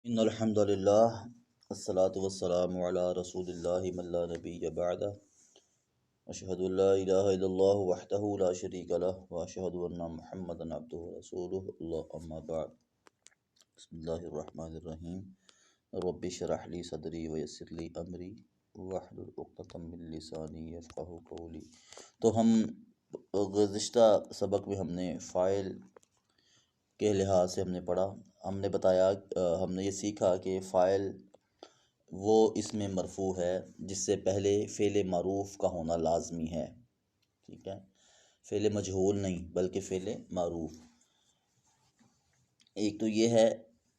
इन्नल हम्दुलिल्लाह अस्सलातु वस्सलामु अला रसूलिल्लाहि मल्ला नबिय्य बअदा अशहदु अल्ला इलाहा इल्लल्लाहु वहदहु ला शरीका लह व अशहदु अन्ना मुहम्मदन अब्दुहु व रसूलुहु अम्मा बअद बिस्मिल्लाहिर रहमानिर रहीम रब्बि इश्रह ली सदरी व यस्सिर ली अमरी वहलुल उक़दतम मिन लिसानी यफ़क़हू क़ौली। तो हम गुज़िश्ता सबक में हमने फ़ाइल के लिहाज से हमने पढ़ा। हमने बताया हमने ये सीखा कि फ़ाइल वो इसमें मरफ़ू है जिससे पहले फ़ेल मारूफ़ का होना लाजमी है। ठीक है, फ़ेल मजहूल नहीं बल्कि फ़ेल मारूफ़। एक तो ये है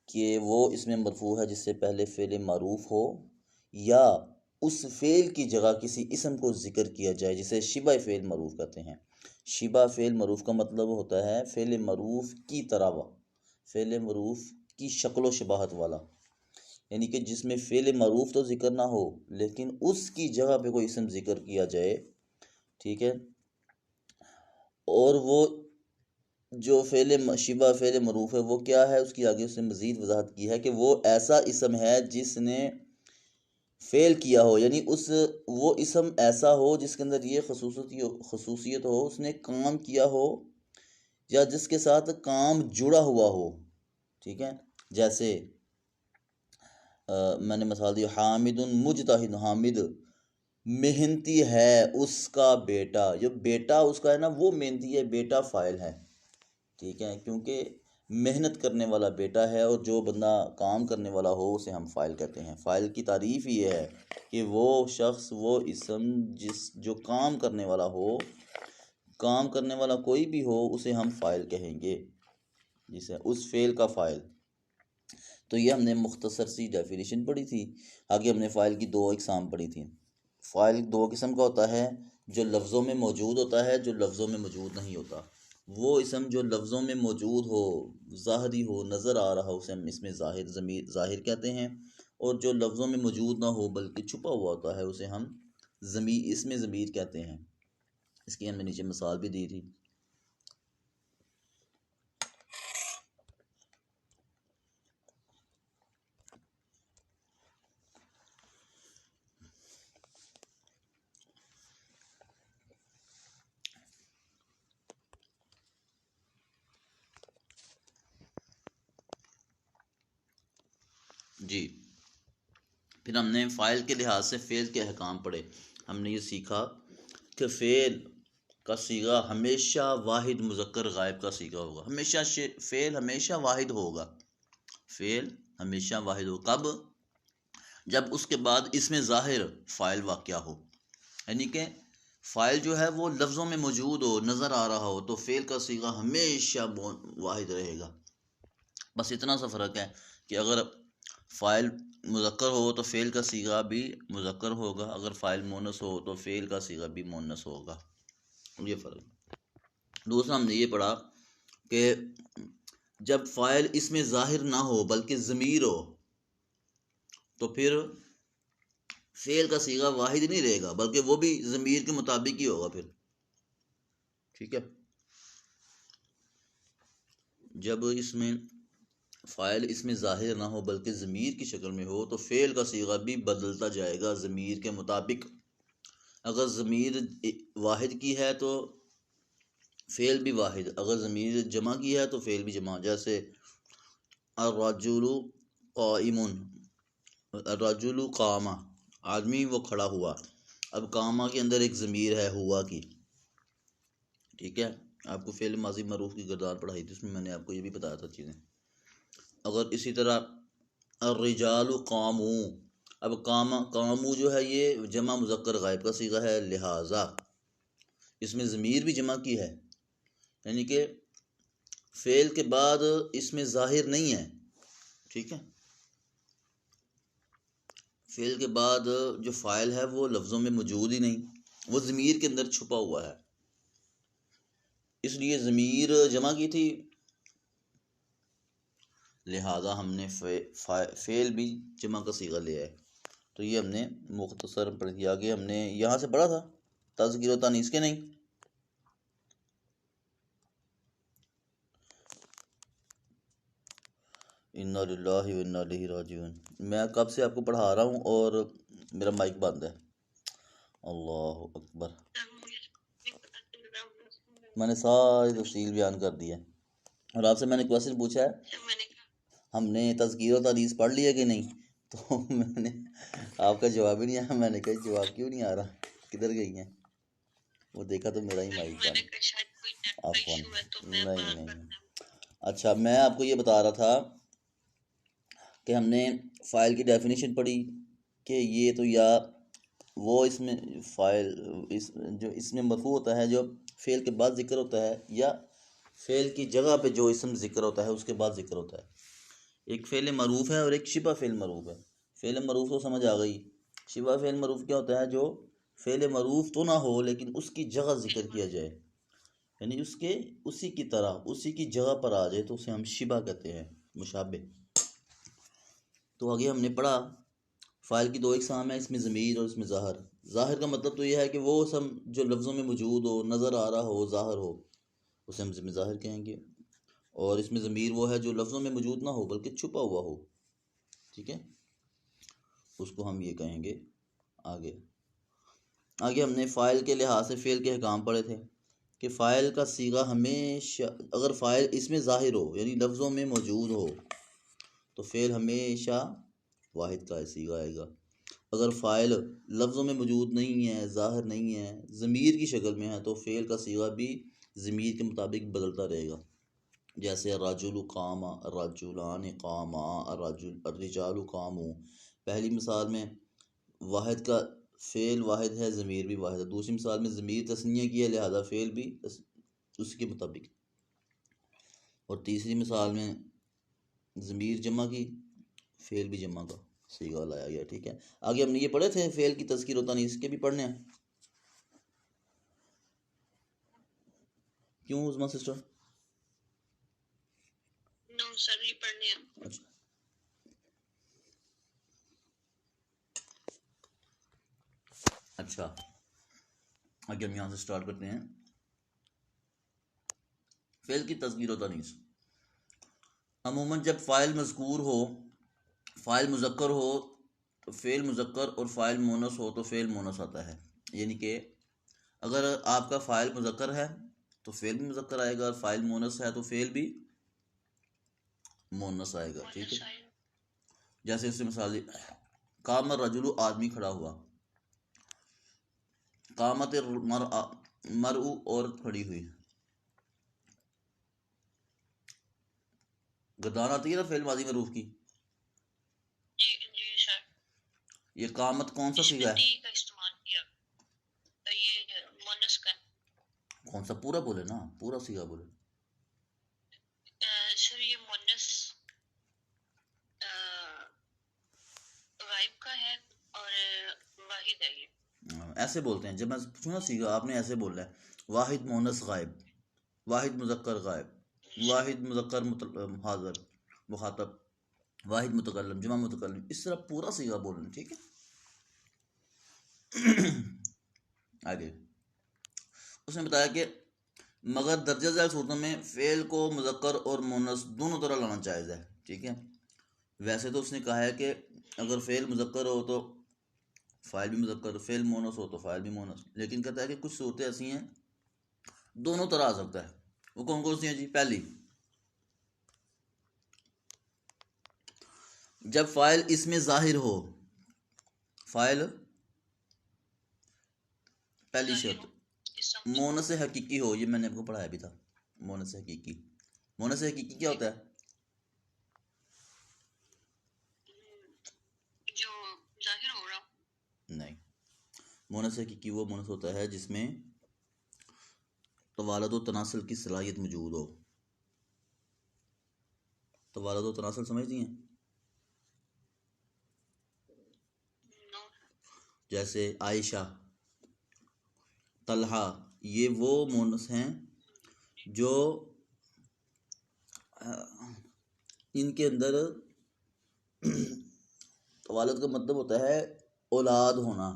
कि वो इसमें मरफ़ू है जिससे पहले फ़ेल मारूफ़ हो या उस फ़ेल की जगह किसी इसम को ज़िक्र किया जाए जिसे शिबा फ़ेल मारूफ़ कहते हैं। शिबा फ़ेल मारूफ़ का मतलब होता है फ़ेल मारूफ़ की तरह, फ़ेल मारूफ़ की शक्ल शबाहत वाला, यानी कि जिसमें फ़ेल मारूफ़ तो ज़िक्र ना हो लेकिन उसकी जगह पे कोई इसम ज़िक्र किया जाए। ठीक है, और वो जो फ़ेल शिबा फ़ेल मारूफ़ है वो क्या है, उसकी आगे उसने मज़ीद वजाहत की है कि वो ऐसा इसम है जिसने फ़ेल किया हो, यानी उस वो इसम ऐसा हो जिसके अंदर ये खसूसियत हो, उसने काम किया हो या जिसके साथ काम जुड़ा हुआ हो। ठीक है, जैसे मैंने मिसाल दी हामिदुन मुजतहिद, हामिद मेहनती है उसका बेटा, जो बेटा उसका है ना वो मेहनती है, बेटा फ़ाइल है। ठीक है, क्योंकि मेहनत करने वाला बेटा है और जो बंदा काम करने वाला हो उसे हम फ़ाइल कहते हैं। फ़ाइल की तारीफ़ ये है कि वो शख्स, वो इसम जो काम करने वाला हो, काम करने वाला कोई भी हो उसे हम फ़ाइल कहेंगे, जिसे उस फ़ेल का फ़ाइल। तो ये हमने मुख्तसर सी डेफिनेशन पढ़ी थी। आगे हमने फ़ाइल की दो इकसाम पढ़ी थी। फ़ाइल दो किस्म का होता है, जो लफ्ज़ों में मौजूद होता है, जो लफ्ज़ों में मौजूद नहीं होता। वो इसम जो लफ्ज़ों में मौजूद हो, ज़ाहरी हो, नज़र आ रहा हो, उसे हम इसमें ज़ाहिर कहते हैं। और जो लफ्ज़ों में मौजूद ना हो बल्कि छुपा हुआ होता है उसे हम इसमें ज़मीर कहते हैं। इसकी हमने नीचे मिसाल भी दी थी। जी, फिर हमने फ़ाइल के लिहाज से फ़ेल के अहकाम पढ़े। हमने ये सीखा कि फ़ेल का सीगा हमेशा वाहिद मुज़क्कर गायब का सीगा होगा। हमेशा फ़ेल हमेशा वाहिद होगा। फ़ेल हमेशा वाहिद हो कब? जब उसके बाद इसमें ज़ाहिर फ़ाइल वाक़या हो, यानी कि फ़ाइल जो है वो लफ्ज़ों में मौजूद हो, नज़र आ रहा हो, तो फ़ेल का सीगा हमेशा वाहिद रहेगा। बस इतना सा फ़र्क है कि अगर फ़ाइल मुज़क्कर हो तो फ़ेल का सीगा भी मुज़क्कर होगा, अगर फ़ाइल मोनस हो तो फ़ेल का सीगा भी मोनस होगा। ये फ़र्क। दूसरा हमने ये पढ़ा कि जब फ़ाइल इसमें ज़ाहिर ना हो बल्कि ज़मीर हो तो फिर फ़ेल का सीगा वाहिद नहीं रहेगा बल्कि वो भी ज़मीर के मुताबिक ही होगा फिर। ठीक है, जब इसमें फ़ाइल इसमें ज़ाहिर ना हो बल्कि ज़मीर की शक्ल में हो तो फ़ेल का सीगा भी बदलता जाएगा ज़मीर के मुताबिक। अगर ज़मीर वाहिद की है तो फ़ेल भी वाहिद, अगर ज़मीर जमा की है तो फ़ेल भी जमा। जैसे अर्रजुलु क़ाइमुन, अर्रजुलु क़ामा, आदमी वो खड़ा हुआ। अब कामा के अंदर एक ज़मीर है हुआ की। ठीक है, आपको फ़ेल माज़ी मरूफ़ की किरदार पढ़ाई थी, उसमें मैंने आपको ये भी बताया था चीज़ें। अगर इसी तरह अर्रिजालु क़ामू, अब कामू जो है ये जमा मुज़क्कर गायब का सीगा है, लिहाजा इसमें ज़मीर भी जमा की है, यानी कि फ़ेल के बाद इसमें ज़ाहिर नहीं है। ठीक है, फ़ेल के बाद जो फ़ाइल है वो लफ्ज़ों में मौजूद ही नहीं, वो ज़मीर के अंदर छुपा हुआ है, इसलिए ज़मीर जमा की थी, लिहाजा हमने फ़ेल भी जमा का सीगा लिया है। तो ये हमने मुख्तसर पढ़ दिया। आगे हमने यहाँ से पढ़ा था तज़किर व तानीस के नहीं। इन्ना लिल्लाहि व इन्ना इलैहि राजिऊन। मैं कब से आपको पढ़ा रहा हूँ और मेरा माइक बंद है। अल्लाह अकबर। मैंने सारी तफसील बयान कर दी है और आपसे मैंने क्वेश्चन पूछा है हमने तज़किर और तारीस पढ़ लिया कि नहीं, तो मैंने आपका जवाब ही नहीं आया। मैंने कहा जवाब क्यों नहीं आ रहा, किधर गई हैं? वो देखा तो मेरा ही माइक बंद। अफवन नहीं नहीं। अच्छा, मैं आपको ये बता रहा था कि हमने फ़ाइल की डेफिनेशन पढ़ी कि ये तो या वो इसमें फ़ाइल जो इसमें मरफू होता है जो फ़ेल के बाद ज़िक्र होता है, या फ़ेल की जगह पे जो इसम ज़िक्र होता है उसके बाद ज़िक्र होता है। एक फ़ेल मरूफ़ है और एक शिबा फ़ेल मरूफ़ है। फ़ेल मरूफ़ तो समझ आ गई। शिबा फ़ेल मरूफ़ क्या होता है? जो फ़ेल मरूफ़ तो ना हो लेकिन उसकी जगह ज़िक्र किया जाए, यानी उसके उसी की तरह उसी की जगह पर आ जाए, तो उसे हम शिबा कहते हैं, मुशाबे। तो आगे हमने पढ़ा फ़ाइल की दो इकसाम है, इसमें ज़मीर और इसमें ज़ाहिर। ज़ाहिर का मतलब तो यह है कि वो सम जो लफ्ज़ों में मौजूद हो, नज़र आ रहा हो, ज़ाहिर हो, उसे हम इसमें ज़ाहिर कहेंगे। और इसमें ज़मीर वो है जो लफ्ज़ों में मौजूद ना हो बल्कि छुपा हुआ हो, ठीक है, उसको हम ये कहेंगे। आगे आगे हमने फ़ाइल के लिहाज से फ़ेल के अहकाम पढ़े थे कि फ़ाइल का सीगा हमेशा, अगर फ़ाइल इसमें ज़ाहिर हो यानी लफ्ज़ों में मौजूद हो तो फ़ेल हमेशा वाहिद का सीगा आएगा। अगर फ़ाइल लफ्ज़ों में मौजूद नहीं है, ज़ाहिर नहीं है, ज़मीर की शक्ल में है, तो फ़ेल का सीगा भी ज़मीर के मुताबिक बदलता रहेगा। जैसे अर्रजुलु कामा, अर्रजुलानि कामा, अर्रिजालु कामू। पहली मिसाल में वाहिद का फ़ेल वाहिद है, ज़मीर भी वाहिद है। दूसरी मिसाल में ज़मीर तस्निया की है, लिहाजा फ़ेल भी उसके मुताबिक। और तीसरी मिसाल में ज़मीर जमा की, फ़ेल भी जमा का सीगा लाया गया, ठीक है। आगे हमने ये पढ़े थे फ़ेल की तज़कीर होता नहीं, इसके भी पढ़ने हैं। क्यों उस्मा सिस्टर? नो सर, ये पढ़ने हैं। अच्छा अच्छा, आगे हम यहाँ से स्टार्ट करते हैं। फ़ेल की तज़कीर होता नहीं। अमूमन जब फ़ाइल मज़कूर हो, फ़ाइल मुज़क्कर हो तो फ़ेल मुज़क्कर, और फ़ाइल मोनस हो तो फ़ेल मोनस आता है। यानी कि अगर आपका फ़ाइल मुज़क्कर है तो फ़ेल भी मुज़क्कर आएगा, और फ़ाइल मोनस है तो फ़ेल भी मोनस आएगा, ठीक है। जैसे इससे मिसाल, कामर रजुलु, आदमी खड़ा हुआ, कामत मरउ, औरत खड़ी हुई। गर्दान आती है ना फ़ेल माज़ी मरूफ की। जी जी सर। ये कामत कौन सा सीगा है? टी का इस्तेमाल किया, तो ये मोनस का। कौन सा? पूरा बोले ना, पूरा सीगा बोले। सर ये मोनस गायब का है और वाहिद है ये। ऐसे बोलते हैं। जब मैं पूछूँ ना सीगा, आपने ऐसे बोलना है, वाहिद मोनस गायब, वाहिद मुज़क्कर गायब, वाहिद मुज़क्कर हाज़िर मुखातब, वाहिद मुतकल्लिम जमा मुतकल्लिम, इस तरह पूरा सीगा बोलना, ठीक है। आगे उसने बताया कि मगर दर्जा ज़ैल सूरतों में फ़ेल को मुज़क्कर और मुन्नस दोनों तरह लाना जायज़ है, ठीक है। वैसे तो उसने कहा है कि अगर फ़ेल मुज़क्कर हो तो फ़ाइल भी मुज़क्कर, फ़ेल मोनस हो तो फ़ाइल भी मोनस, लेकिन कहता है कि कुछ सूरतें ऐसी हैं दोनों तरह आ सकता है। वो कौन कौन सी हैं जी? पहली, जब फ़ाइल इसमें ज़ाहिर हो, फ़ाइल पहली शर्त मोनस हकीकी हो। ये मैंने आपको पढ़ाया भी था, मोनस हकीकी। मोनस हकीकी क्या होता है? जो जाहिर हो रहा। नहीं, मोनस हकीकी वो मोनस होता है जिसमें तवालद व तनासल की सलाहियत मौजूद हो। तवालद व तनासल समझती हैं? जैसे आयशा, तलहा, ये वो मोनस हैं जो इनके अंदर तवालद का मतलब होता है औलाद होना,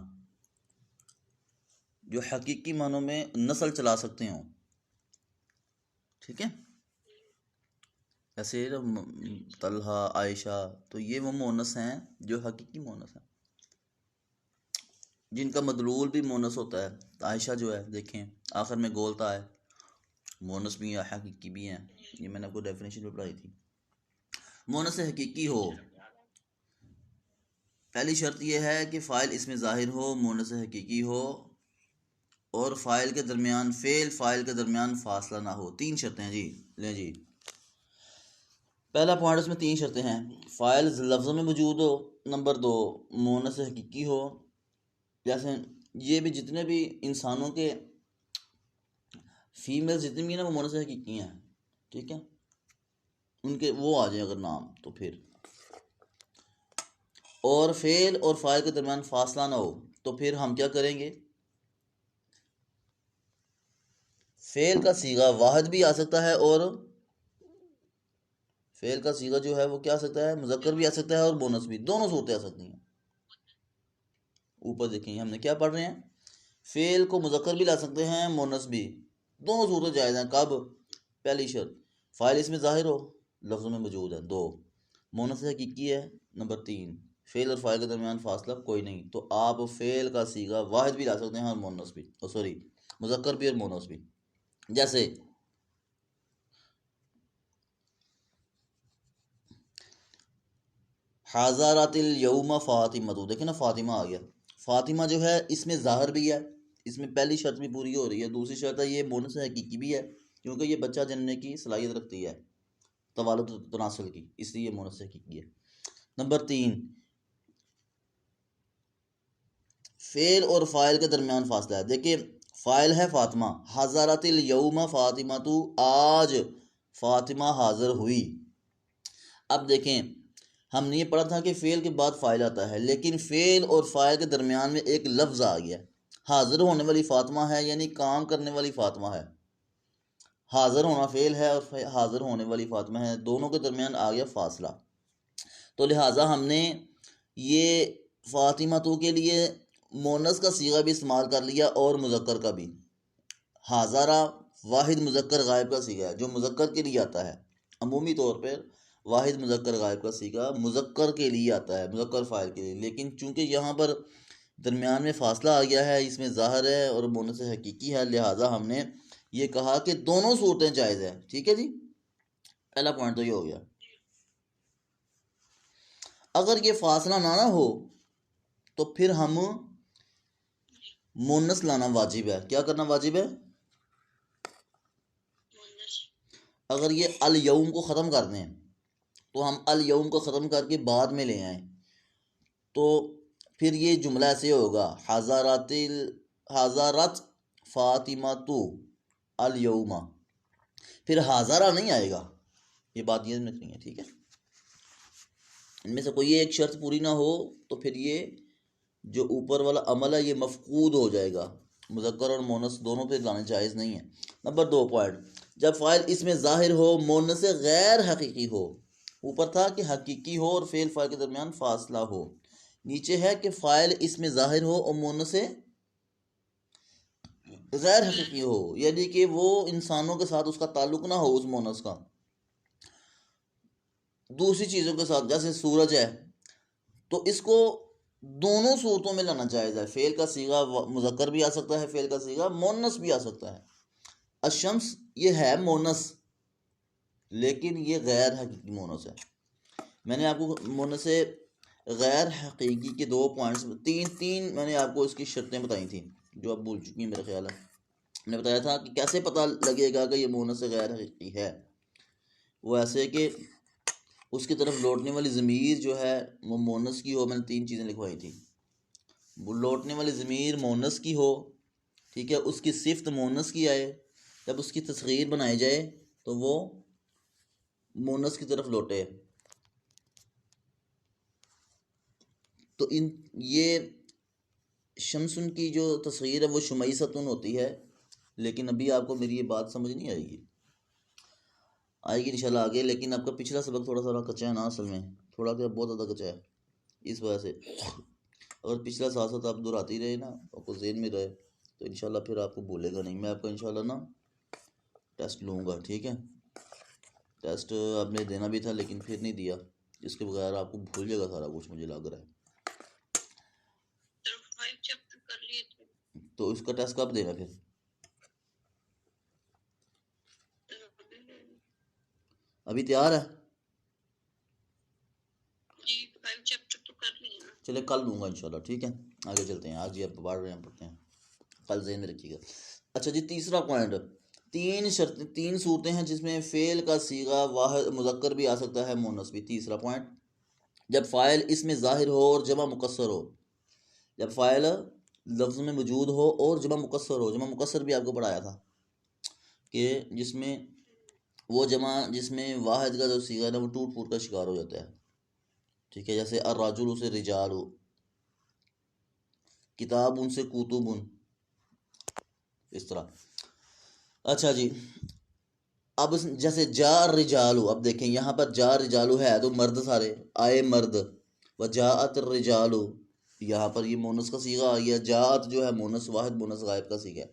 जो हकीकी मानों में नस्ल चला सकते हों, ठीक है। ऐसे ना तलहा आयशा, तो ये वो मोनस हैं जो हकीकी मोनस हैं, जिनका मदलूल भी मोनस होता है। आयशा जो है देखें आखिर में गोलता है, मोनस भी है हकीकी भी हैं। ये मैंने आपको डेफिनेशन में पढ़ाई थी। मोनस हकीकी हो, पहली शर्त यह है कि फ़ाइल इसमें ज़ाहिर हो, मोनस हकीकी हो, और फ़ाइल के दरमियान फ़ाइल के दरमियान फासला ना हो। 3 शर्तें हैं जी। लें जी, पहला पॉइंट उसमें 3 शर्तें हैं। फ़ाइल लफ्ज़ों में मौजूद हो, नंबर 2 मोनस हकीकी हो। जैसे ये भी जितने भी इंसानों के फीमेल जितनी भी हैं ना वो मोनस हकीकी हैं, ठीक है, उनके वो आ जाए अगर नाम तो फिर। और फ़ेल और फ़ाइल के दरमियान फासला ना हो, तो फिर हम क्या करेंगे, फ़ेल का सीगा वाहिद भी आ सकता है, और फ़ेल का सीगा जो है वो क्या आ सकता है, मुज़क्कर भी आ सकता है और मोनस भी, दोनों सूरतें आ सकती हैं। ऊपर देखेंगे हमने क्या पढ़ रहे हैं, फ़ेल को मुज़क्कर भी ला सकते हैं, मोनस भी, दोनों सूरतें जायज़ हैं। कब, पहली शर्त फ़ाइल इसमें ज़ाहिर हो, लफ्ज़ों में मौजूद है, 2 मोनस हकीकी है, नंबर 3 फ़ेल और फ़ाइल के दरमियान फासला कोई नहीं। तो आप फ़ेल का सीगा वाहिद भी ला सकते हैं और मोनस भी, सॉरी मुज़क्कर भी और मोनस भी। जैसे हाज़ारातिल यौमा फ़ातिमा, तो देखें ना फ़ातिमा आ गया। फ़ातिमा जो है इसमें ज़ाहिर भी है, इसमें पहली शर्त भी पूरी हो रही है। दूसरी शर्त है ये मोनस हकीकी भी है, क्योंकि ये बच्चा जनने की सलाहियत रखती है, तवालुद तनासुल की, इसलिए मोनस हकीकी है। नंबर 3 फ़ेल और फ़ाइल के दरमियान फासला है। देखिए फ़ाइल है फ़ातिमा, हज़ारतिल यौमा फ़ातिमा, तो आज फ़ातिमा हाज़िर हुई। अब देखें हमने ये पढ़ा था कि फ़ेल के बाद फ़ाइल आता है, लेकिन फ़ेल और फ़ाइल के दरमियान में एक लफ्ज़ आ गया, हाज़िर होने वाली फ़ातिमा है, यानी काम करने वाली फ़ातिमा है। हाज़िर होना फ़ेल है और हाज़िर होने वाली फ़ातिमा है, दोनों के दरमियान आ गया फ़ासला। तो लिहाजा हमने ये फ़ातिमा तो के लिए मोनस का सीगा भी इस्तेमाल कर लिया और मुज़क्कर का भी। हाज़ारा वाहिद मुज़क्कर गायब का सीगा है जो मुज़क्कर के लिए आता है। अमूमी तौर पर वाहिद मुज़क्कर गायब का सीगा मुज़क्कर के लिए आता है, मुज़क्कर फ़ाइल के लिए, लेकिन चूंकि यहाँ पर दरमियान में फ़ासला आ गया है, इसमें ज़ाहिर है और मोनस हकीकी है, लिहाजा हमने ये कहा कि दोनों सूरतें जायज़ है। ठीक है जी, पहला पॉइंट तो ये हो गया। अगर ये फासला ना हो तो फिर हम मोनस लाना वाजिब है। क्या करना वाजिब है, अगर ये अल यौम को ख़त्म कर दें तो हम अल यौम को ख़त्म करके बाद में ले आएँ, तो फिर ये जुमला ऐसे होगा, हाज़ारत फ़ातिमातु अल यौमा, फिर हाज़ारा नहीं आएगा। ये बात ये नहीं है, ठीक है। इनमें से कोई एक शर्त पूरी ना हो तो फिर ये जो ऊपर वाला अमल है ये मफकूद हो जाएगा, मुज़क्कर और मोनस दोनों पे लाने जायज़ नहीं है। नंबर 2 पॉइंट, जब फ़ाइल इसमें ज़ाहिर हो, मोनस गैर हकीकी हो। ऊपर था कि हकीकी हो और फ़ेल फ़ाइल के दरमियान फासला हो, नीचे है कि फ़ाइल इसमें ज़ाहिर हो और मोनस गैर हकीकी हो, यानी कि वो इंसानों के साथ उसका ताल्लुक ना हो, उस मोनस का दूसरी चीज़ों के साथ, जैसे सूरज है, तो इसको दोनों सूरतों में लाना जायज़ है। फ़ेल का सीगा मुज़क्कर भी आ सकता है, फ़ेल का सीगा मोनस भी आ सकता है। अशम्स ये है मोनस, लेकिन ये गैर हकीकी मोनस है। मैंने आपको मोनस से गैर हकीकी के 2 पॉइंट्स, तीन मैंने आपको इसकी शर्तें बताई थी जो आप भूल चुकी हैं मेरा ख्याल है। मैंने बताया था कि कैसे पता लगेगा कि ये मोनस से गैर हकीकी है। वो ऐसे कि उसकी तरफ लौटने वाली ज़मीर जो है वो मोनस की हो। मैंने 3 चीज़ें लिखवाई थी, लौटने वाली ज़मीर मोनस की हो, ठीक है, उसकी सिफ्त मोनस की आए, जब उसकी तस्गीर बनाई जाए तो वो मोनस की तरफ लौटे। तो इन ये शमसुन की जो तस्गीर है वो शुमैसतुन होती है, लेकिन अभी आपको मेरी ये बात समझ नहीं आएगी इंशाल्लाह आगे। लेकिन आपका पिछला सबक थोड़ा सा कच्चा है ना, असल में थोड़ा क्या बहुत ज़्यादा कच्चा है, इस वजह से अगर पिछला साथ साथ आप दोहराती रहे ना, आपको जेहन में रहे, तो इंशाल्लाह फिर आपको भूलेगा नहीं। मैं आपका इंशाल्लाह ना टेस्ट लूँगा, ठीक है, टेस्ट आपने देना भी था लेकिन फिर नहीं दिया, इसके बगैर आपको भूल जाएगा सारा कुछ, मुझे लग रहा है। सिर्फ 5 चैप्टर कर लिए थे। तो इसका टेस्ट कब देना फिर? अभी तैयार है? जी 5 चैप्टर तो कर लिए ना। चले कल दूंगा इंशाल्लाह, ठीक है। आगे चलते हैं, आज ये आप पढ़ रहे हैं पढ़ते हैं, कल ज़हन में रखिएगा। अच्छा जी, तीसरा पॉइंट, तीन सूरतें हैं जिसमें फ़ेल का सीगा वाहिद मुज़क्कर भी आ सकता है, मुन्नस भी। तीसरा पॉइंट, जब फ़ाइल इसमें ज़ाहिर हो और जमा मुकस्सर हो। जब फ़ाइल लफ्ज़ में मौजूद हो और जमा मुकस्सर हो। जमा मुकस्सर भी आपको पढ़ाया था कि जिसमें वो जमा जिसमें वाहिद का जो सीगा है ना वो टूट फूट का शिकार हो जाता है, ठीक है। जैसे अर्राजुल से रिजाल, किताब उनसे कुतुबुन, इस तरह। अच्छा जी, अब जैसे जा रिजालू, अब देखें यहाँ पर जा रिजालू है तो मर्द सारे आए मर्द, व जाअत रिजालू, यहाँ पर ये मोनस का सीगा आ गया। जाअत जो है मोनस वाहिद मोनस गायब का सीगा,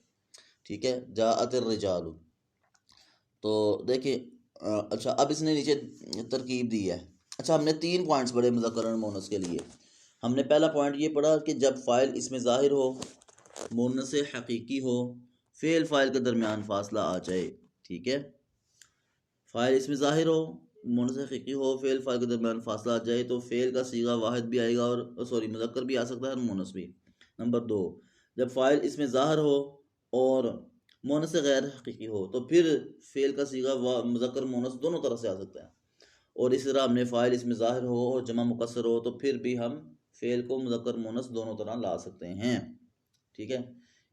ठीक है। जाअत रिजालू, तो देखिए अच्छा अब इसने नीचे तरकीब दी है। अच्छा, हमने 3 पॉइंट्स पढ़े मुज़क्कर और मोनस के लिए। हमने पहला पॉइंट ये पढ़ा कि जब फ़ाइल इसमें ज़ाहिर हो, मोनस हकीकी हो, फ़ेल फ़ाइल के दरमियान फासला आ जाए, ठीक है। फ़ाइल इसमें ज़ाहिर हो, मोनस हकीकी हो, फ़ेल फ़ाइल के दरमियान फासला आ जाए तो फ़ेल का सीगा वाहिद भी आएगा और सॉरी मुज़क्कर भी आ सकता है और मोनस भी। नंबर 2, जब फ़ाइल इसमें ज़ाहिर हो और मोनस गैर हकीकी हो तो फिर फ़ेल का सीगा मुज़क्कर मोनस दोनों तरह से आ सकता है। और इस तरह हमने फ़ाइल इसमें ज़ाहिर हो और जमा मुकस्सर हो तो फिर भी हम फ़ेल को मुज़क्कर मोनस दोनों तरह ला सकते हैं, ठीक है।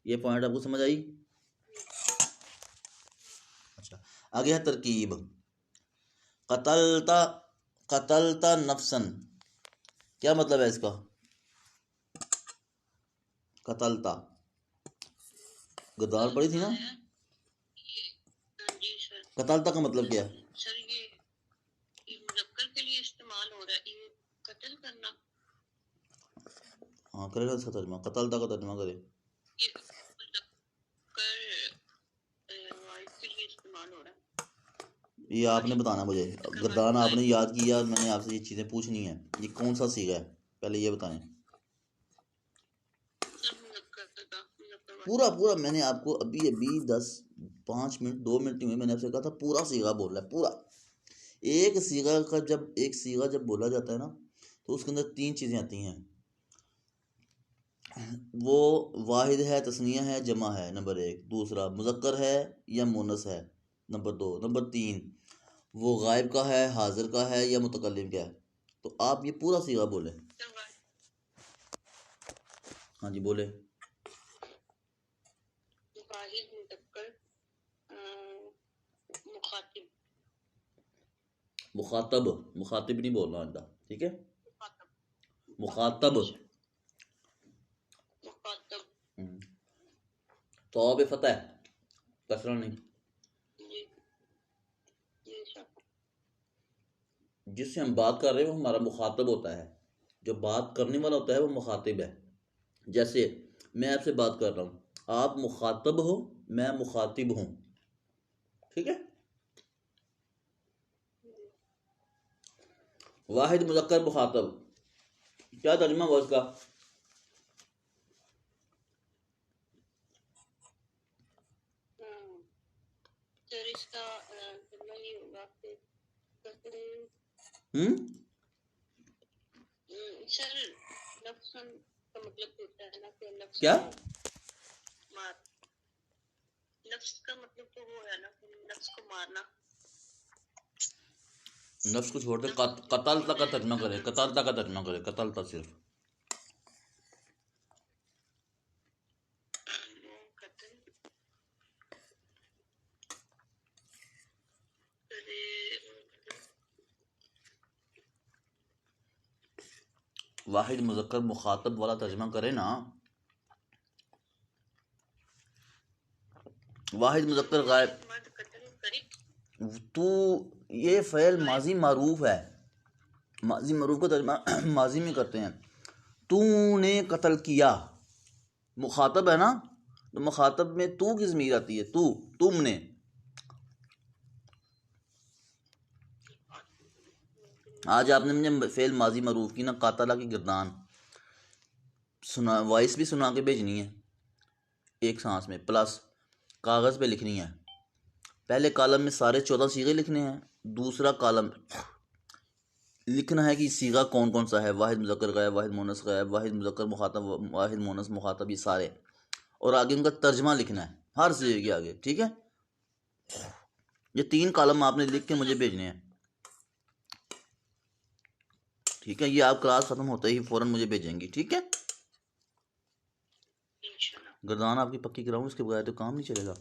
ये पॉइंट आपको समझ आई? अच्छा, आगे है तरकीब। कतलता, कतलता नफ्सन, क्या मतलब है इसका? कतलता गद्दार पड़ी थी ना, जी सर। कतलता का मतलब क्या है? सर ये मुज़क्कर के लिए इस्तेमाल हो रहा है, ये कत्ल करना। हाँ करेगा इसका तर्जुमा, कतलता का तर्जुमा करे। ये मुज़क्कर वाहिद के लिए इस्तेमाल हो रहा है। ये आपने बताना मुझे, गर्दान आपने याद किया, मैंने आपसे ये चीज़ें पूछनी है। ये कौन सा सीगा है पहले ये बताएं। पूरा पूरा मैंने आपको अभी अभी 5 मिनट 2 मिनट में मैंने आपसे कहा था पूरा सीगा बोल रहा है, पूरा। एक सीगा का जब बोला जाता है ना तो उसके अंदर 3 चीज़ें आती हैं। वो वाहिद है, तस्निया है, जमा है, नंबर 1। दूसरा मुज़क्कर है या मुन्नस है, नंबर 2। नंबर 3 वो गायब का है, हाजिर का है या मुतकल्लिम का है। तो आप ये पूरा सीगा बोले। हाँ जी बोले। मुखातब, मुखातिब नहीं बोलना आंदा, ठीक है। मुखातब, तो अब फतह कसरा नहीं। जिससे हम बात कर रहे हैं वो हमारा मुखातब होता है, जो बात करने वाला होता है वो मुखातिब है। जैसे मैं आपसे बात कर रहा हूँ, आप मुखातब हो, मैं मुखातिब हूँ, ठीक है। वाहिद मुज़क्कर मुखातब, क्या तर्जुमा हुआ उसका? सर नफ्सन का मतलब होता है ना कि नफ्स क्या? नफ्स का मतलब तो वो है ना नफ्स को मारना। नफ्स को छोड़ दे, कतल तक का तर्जुमा करे, कतल तक का तर्जुमा करे, कतल तक सिर्फ। वाहिद मुज़क्कर मुखातब वाला तर्जुमा करे ना। वाहिद मुज़क्कर गायब, तू ये फ़ेल माजी मारूफ है, माजी मारूफ का तर्जुमा माजी में करते हैं। तूने कत्ल किया, मुखातब है ना, तो मुखातब में तू की ज़मीर आती है, तू, तुमने। आज आपने मुझे फ़ेल माजी मरूफ की ना कातला की गिरदान सुना, वॉइस भी सुना के भेजनी है एक सांस में, प्लस कागज़ पे लिखनी है। पहले कॉलम में सारे 14 सीगे लिखने हैं, दूसरा कॉलम लिखना है कि सीगा कौन कौन सा है, वाहिद मुज़क्कर गायब, वाहिद मुअन्नस गायब, वाहिद मुज़क्कर मुखातब, वाहिद मुअन्नस मुखातब, ये सारे, और आगे उनका तर्जमा लिखना है हर सीगे के आगे। ठीक है, ये 3 कॉलम आपने लिख के मुझे भेजने हैं। ठीक है, ये आप क्लास ख़त्म होते ही फ़ौरन मुझे भेजेंगी। ठीक है, गर्दान आपकी पक्की कराऊँ, इसके बगैर तो काम नहीं चलेगा।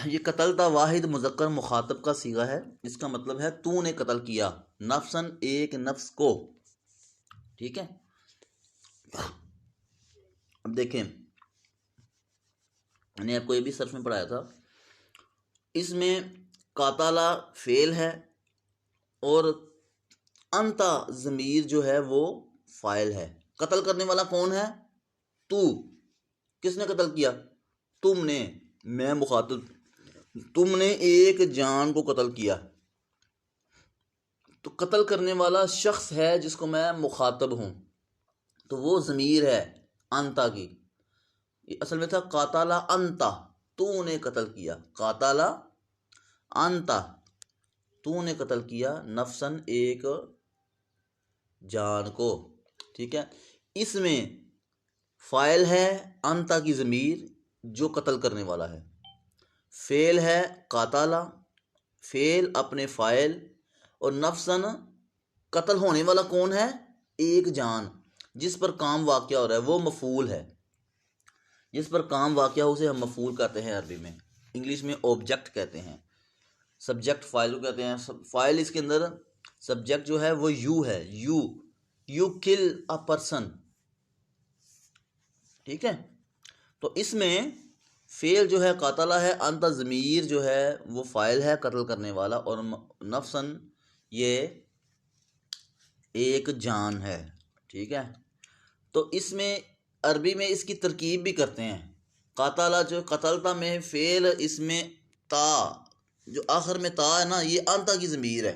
ये कत्ल था वाहिद मुज़क्कर मुखातब का सीगा है, इसका मतलब है तूने कत्ल किया नफ्सन, एक नफ्स को। ठीक है, अब देखें, मैंने आपको ये भी सर्फ में पढ़ाया था, इसमें कातला फेल है और अंता ज़मीर जो है वो फ़ाइल है। कत्ल करने वाला कौन है? तू। किसने कत्ल किया? तुमने। मैं मुखातब, तुमने एक जान को कत्ल किया, तो कत्ल करने वाला शख्स है जिसको मैं मुखातब हूँ, तो वो ज़मीर है अंता की। असल में था कातला अंता, तूने कत्ल किया, कातला अंता, तूने कत्ल किया नफ्सन, एक जान को। ठीक है, इसमें फ़ाइल है अंता की ज़मीर जो कत्ल करने वाला है, फ़ेल है कातला, फ़ेल अपने फ़ाइल, और नफ्सन कत्ल होने वाला कौन है? एक जान, जिस पर काम वाक़या हो रहा है वो मफ़ूल है। जिस पर काम वाक़या हो उसे हम मफ़ूल कहते हैं अरबी में, इंग्लिश में ऑब्जेक्ट कहते हैं। सब्जेक्ट फ़ाइल को कहते हैं। फ़ाइल इसके अंदर सब्जेक्ट जो है वो यू है, यू किल अ पर्सन। ठीक है, तो इसमें फ़ेल जो है कातला है, अंत ज़मीर जो है वो फ़ाइल है कत्ल करने वाला, और नफ्सन ये एक जान है। ठीक है, तो इसमें अरबी में इसकी तरकीब भी करते हैं। कातला जो कतलता में फ़ेल, इसमें ता जो आखिर में ता है ना, ये अंता की ज़मीर है,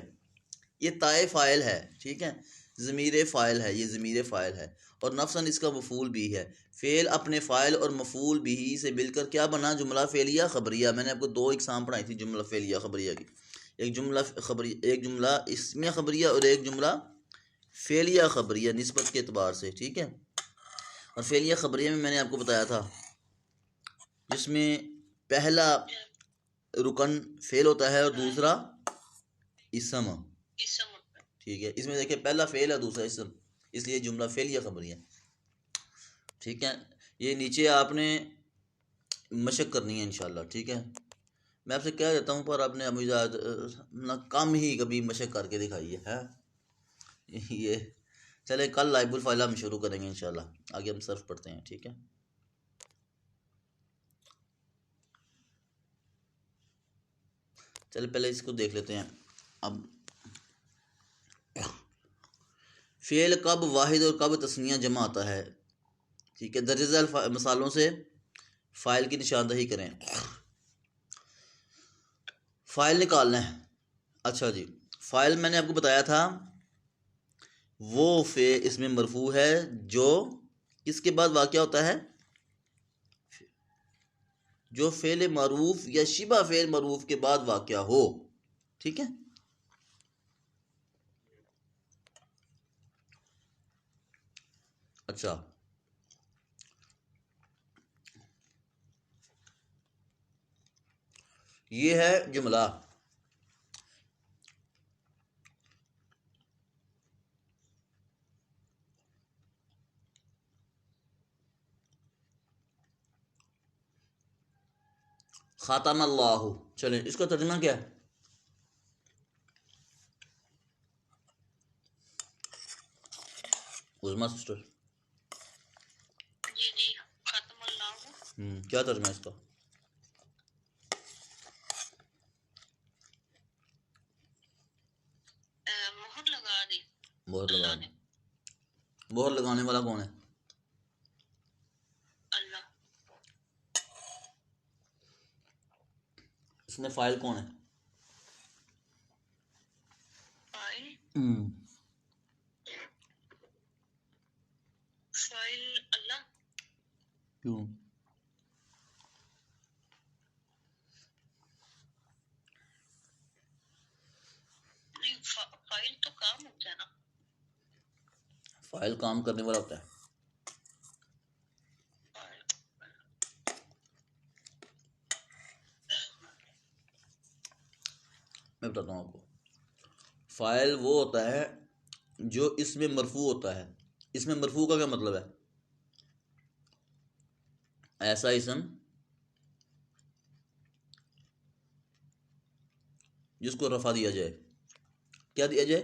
ये ताए फ़ाइल है। ठीक है, ज़मीर फ़ाइल है, ये ज़मीर फ़ाइल है, और नफ्सन इसका मफ़ूल भी है। फ़ेल अपने फ़ाइल और मफ़ूल भी से मिलकर क्या बना? जुमला फ़ेलिया ख़बरिया। मैंने आपको 2 इक़साम पढ़ाई थी जुमला फ़ेलिया ख़बरिया की, एक जुमला ख़बरी, एक जुमला इसमें ख़बरिया और एक जुमला फ़ेलिया ख़बरिया निस्बत के एतबार से। ठीक है, और फ़ेलिया ख़बरिया में मैंने आपको बताया था जिसमें पहला रुकन फ़ेल होता है और दूसरा इसम। ठीक है, इसमें देखिए पहला फ़ेल है दूसरा इसम, इसलिए जुमला फ़ेलिया ख़बरिया। ठीक है, ये नीचे आपने मशक करनी है इंशाल्लाह। ठीक है, मैं आपसे कह देता हूँ, पर आपने मुझे ना कम ही कभी मशक करके दिखाई है। ये चले, कल लाइबुल फ़ाइल हम शुरू करेंगे इंशाल्लाह, आगे हम सर्फ पढ़ते हैं। ठीक है, चले पहले इसको देख लेते हैं। अब फ़ेल कब वाहिद और कब तस्निया जमा आता है। ठीक है, दर्ज झैल मिसालों से फ़ाइल की निशानदही करें। फ़ाइल निकालना है। अच्छा जी, फ़ाइल मैंने आपको बताया था वो इसमें मरफू है जो इसके बाद वाक़या होता है, जो फ़ेल मरूफ या शिबा फ़ेल मरूफ के बाद वाक़या हो। ठीक है, अच्छा, ये है जुमला। ख़ातम अल्लाहु, चलें इसका तर्जुमा क्या है? उज़मा सिस्टर, जी जी, खत्म अल्लाह, क्या तर्जुमा है इसका? मोहर लगा दी मोहर लगा अल्लाह दी। ने, मोहर लगाने वाला कौन है? अल्लाह, इसमें फ़ाइल कौन है? फाइल फाइल अल्लाह। क्यों? नहीं, फाइल तो काम होता है ना। फाइल काम करने वाला होता है। मैं बताता हूँ आपको। फाइल वो होता है जो इसमें मरफू होता है। इसमें मरफू का क्या मतलब है? ऐसा इसम जिसको रफा दिया जाए। क्या दिया जाए?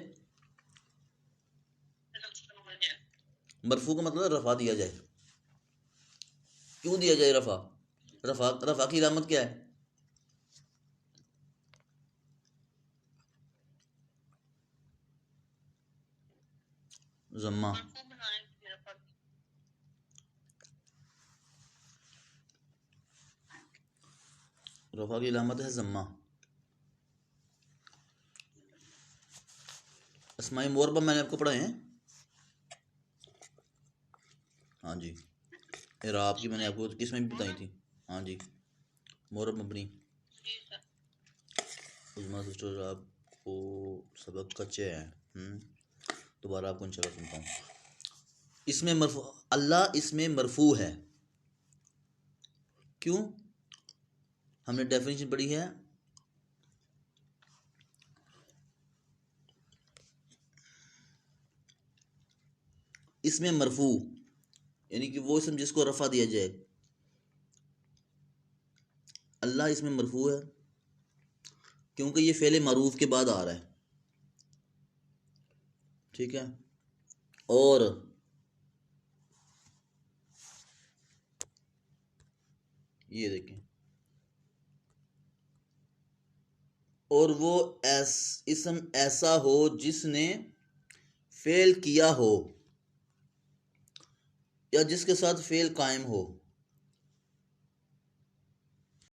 मरफू का मतलब रफा दिया जाए। क्यों दिया जाए रफा? रफा की इलामत क्या है? जम्मा। रफा की इलामत है जम्मा। अस्माई मोरबा मैंने आपको पढ़ाए हैं। हाँ जी। इराब की मैंने आपको किस में भी बताई थी। हाँ जी। मोरब मबनी। उजमा सिस्टर आपको सबक कच्चे हैं। दोबारा आपको इंशाल्लाह सुनता हूँ। इसमें मरफू, अल्लाह इसमें मरफू है। क्यों? हमने डेफिनेशन पढ़ी है। इसमें मरफू यानी कि वो इसम जिसको रफा दिया जाए। अल्लाह इसमें मरफू है क्योंकि ये फ़ेल मारूफ के बाद आ रहा है। ठीक है। और ये देखें, और वो इसम ऐसा हो जिसने फेल किया हो या जिसके साथ फेल कायम हो।